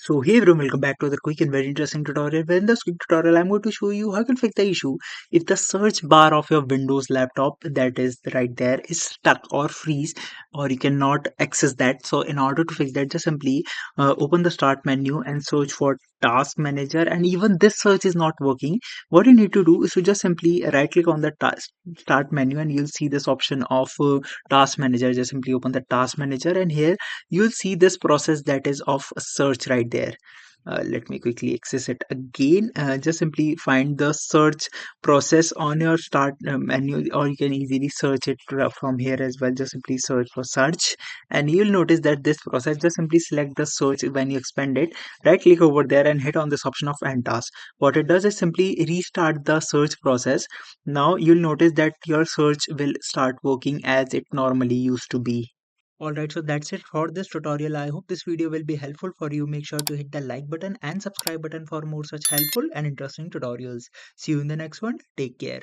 So hey everyone, welcome back to the quick and very interesting tutorial. Where in this quick tutorial, I'm going to show you how you can fix the issue if the search bar of your Windows laptop that is right there is stuck or freeze, or you cannot access that. So in order to fix that, just simply open the start menu and search for Task Manager. And even this search is not working. What you need to do is to just simply right click on the start menu, and you'll see this option of Task Manager. Just simply open the Task Manager, and here you'll see this process that is of search right there. Let me quickly access it again. Just simply find the search process on your start menu, or you can easily search it from here as well. Just simply search for search, and you'll notice that this process, just simply select the search. When you expand it, right click over there and hit on this option of end task. What it does is simply restart the search process. Now you'll notice that your search will start working as it normally used to be. Alright, so that's it for this tutorial. I hope this video will be helpful for you. Make sure to hit the like button and subscribe button for more such helpful and interesting tutorials. See you in the next one. Take care.